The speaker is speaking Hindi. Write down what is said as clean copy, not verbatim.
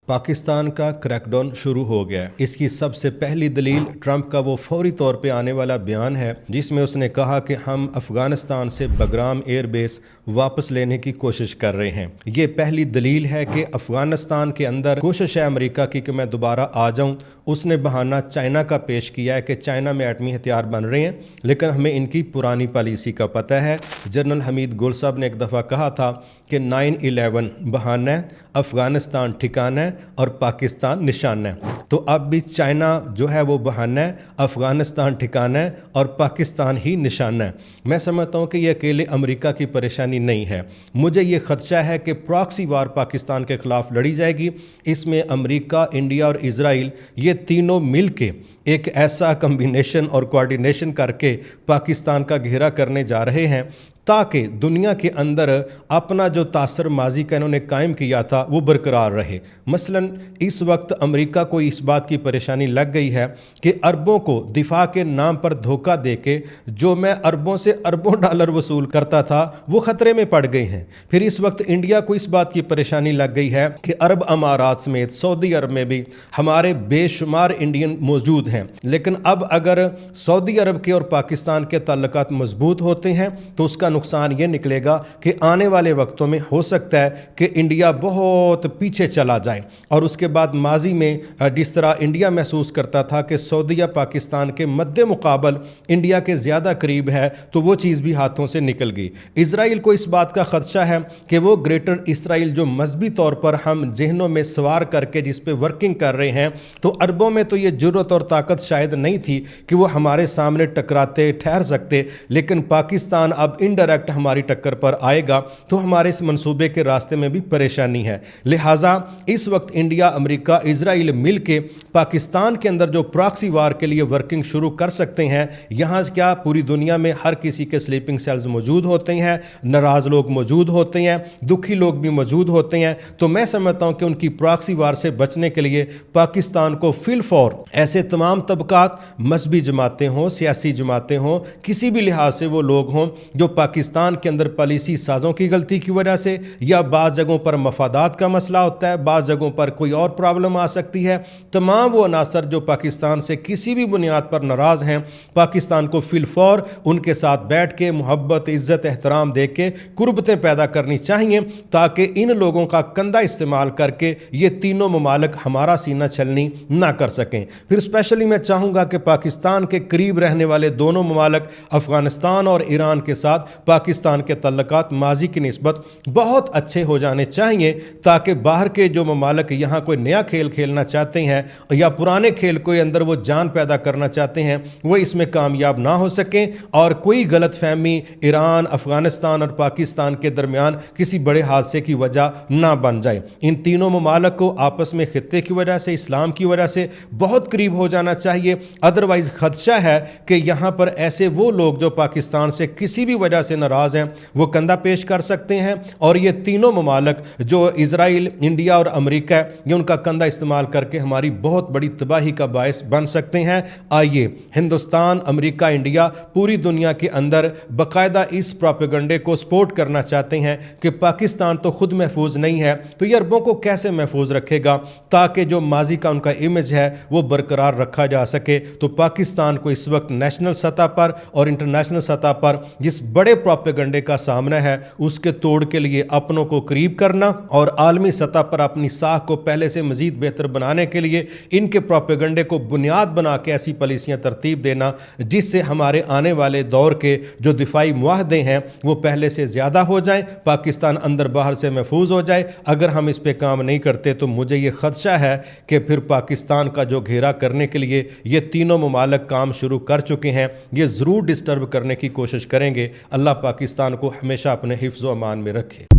पाकिस्तान का क्रैकडाउन शुरू हो गया है। इसकी सबसे पहली दलील ट्रंप का वो फौरी तौर पे आने वाला बयान है जिसमें उसने कहा कि हम अफगानिस्तान से बगराम एयरबेस वापस लेने की कोशिश कर रहे हैं। ये पहली दलील है कि अफगानिस्तान के अंदर कोशिश है अमेरिका की कि मैं दोबारा आ जाऊं। उसने बहाना चाइना का पेश किया है कि चाइना में एटमी हथियार बन रहे हैं, लेकिन हमें इनकी पुरानी पॉलिसी का पता है। जनरल हमीद गुल साहब ने एक दफ़ा कहा था कि 9/11 बहाना है, अफगानिस्तान ठिकाना है और पाकिस्तान निशाना है। तो अब भी चाइना जो है वो बहाना है, अफगानिस्तान ठिकाना है और पाकिस्तान ही निशाना है। मैं समझता हूँ कि ये अकेले अमेरिका की परेशानी नहीं है। मुझे ये खदशा है कि प्रॉक्सी वार पाकिस्तान के ख़िलाफ़ लड़ी जाएगी। इसमें अमेरिका, इंडिया और इजराइल ये तीनों मिल के एक ऐसा कम्बिनेशन और कोऑर्डिनेशन करके पाकिस्तान का घेरा करने जा रहे हैं ताकि दुनिया के अंदर अपना जो तासर माजी का इन्होंने कायम किया था वो बरकरार रहे। मसलन इस वक्त अमेरिका को इस बात की परेशानी लग गई है कि अरबों को दिफा के नाम पर धोखा देके जो मैं अरबों से अरबों डॉलर वसूल करता था वो ख़तरे में पड़ गए हैं। फिर इस वक्त इंडिया को इस बात की परेशानी लग गई है कि अरब अमारात समेत सऊदी अरब में भी हमारे बेशुमार इंडियन मौजूद हैं, लेकिन अब अगर सऊदी अरब के और पाकिस्तान के ताल्लुकात मजबूत होते हैं तो उसका नुकसान ये निकलेगा कि आने वाले वक्तों में हो सकता है कि इंडिया बहुत पीछे चला जाए। और उसके बाद माजी में जिस तरह इंडिया महसूस करता था कि सऊदीया पाकिस्तान के मद्दे मुकाबल इंडिया के ज़्यादा करीब है, तो वो चीज़ भी हाथों से निकल गई। इजराइल को इस बात का खदशा है कि वो ग्रेटर इसराइल जो मजहबी तौर पर हम जहनों में सवार करके जिस पे वर्किंग कर रहे हैं, तो अरबों में तो ये जुर्रत और ताकत शायद नहीं थी कि वो हमारे सामने टकराते ठहर सकते, लेकिन पाकिस्तान अब डायरेक्ट हमारी टक्कर पर आएगा तो हमारे इस मंसूबे के रास्ते में भी परेशानी है। लिहाजा इस वक्त इंडिया, अमेरिका, इजराइल मिलके पाकिस्तान के अंदर जो प्रॉक्सी वार के लिए वर्किंग शुरू कर सकते हैं। यहाँ क्या पूरी दुनिया में हर किसी के स्लीपिंग सेल्स मौजूद होते हैं, नाराज लोग मौजूद होते हैं, दुखी लोग भी मौजूद होते हैं। तो मैं समझता हूँ कि उनकी प्रॉक्सी वार से बचने के लिए पाकिस्तान को फिलफौर ऐसे तमाम तबकात, मजहबी जमातें हों, सियासी जमातें हों, किसी भी लिहाज से वो लोग हों जो पाकिस्तान के अंदर पॉलिसी साजों की गलती की वजह से या बाज़ जगहों पर मफादात का मसला होता है, बाज़ जगहों पर कोई और प्रॉब्लम आ सकती है, तमाम वो अनासर जो पाकिस्तान से किसी भी बुनियाद पर नाराज़ हैं, पाकिस्तान को फिलफौर उनके साथ बैठ के मोहब्बत, इज़्ज़त, एहतराम दे के कुर्बतें पैदा करनी चाहिए ताकि इन लोगों का कंधा इस्तेमाल करके ये तीनों ममालिक हमारा सीना छलनी ना कर सकें। फिर स्पेशली मैं चाहूँगा कि पाकिस्तान के करीब रहने वाले दोनों ममालिक अफगानिस्तान और ईरान के साथ पाकिस्तान के तल्लुकात माजी की निस्बत बहुत अच्छे हो जाने चाहिए ताकि बाहर के जो ममालिक यहाँ कोई नया खेल खेलना चाहते हैं या पुराने खेल के अंदर वो जान पैदा करना चाहते हैं वो इसमें कामयाब ना हो सकें और कोई गलत फहमी ईरान, अफगानिस्तान और पाकिस्तान के दरमियान किसी बड़े हादसे की वजह ना बन जाए। इन तीनों ममालिक को आपस में खित्ते की वजह से, इस्लाम की वजह से बहुत करीब हो जाना चाहिए। अदरवाइज खदशा है कि यहाँ पर ऐसे वो लोग जो पाकिस्तान से किसी भी वजह से नाराज हैं वो कंधा पेश कर सकते हैं और ये तीनों ममालिक जो इजराइल, इंडिया और अमेरिका है, ये उनका कंधा इस्तेमाल करके हमारी बहुत बड़ी तबाही का बायस बन सकते हैं। आइए हिंदुस्तान, अमेरिका, इंडिया पूरी दुनिया के अंदर बाकायदा इस प्रोपेगेंडे को सपोर्ट करना चाहते हैं कि पाकिस्तान तो खुद महफूज नहीं है तो ये अरबों को कैसे महफूज रखेगा ताकि जो माजी का उनका इमेज है वो बरकरार रखा जा सके। तो पाकिस्तान को इस वक्त नेशनल सतह पर और इंटरनेशनल सतह पर जिस बड़े प्रोपेगेंडे का सामना है उसके तोड़ के लिए अपनों को करीब करना और आलमी सतह पर अपनी साख को पहले से मजीद बेहतर बनाने के लिए इनके प्रोपेगेंडे को बुनियाद बना के ऐसी पॉलिसियां तरतीब देना जिससे हमारे आने वाले दौर के जो दिफाई मुआहदे हैं वो पहले से ज़्यादा हो जाएं, पाकिस्तान अंदर बाहर से महफूज हो जाए। अगर हम इस पर काम नहीं करते तो मुझे ये खदशा है कि फिर पाकिस्तान का जो घेरा करने के लिए ये तीनों ममालिक काम शुरू कर चुके हैं, ये ज़रूर डिस्टर्ब करने की कोशिश करेंगे। अल्लाह पाकिस्तान को हमेशा अपने हिफ्ज़ व अमान में रखे।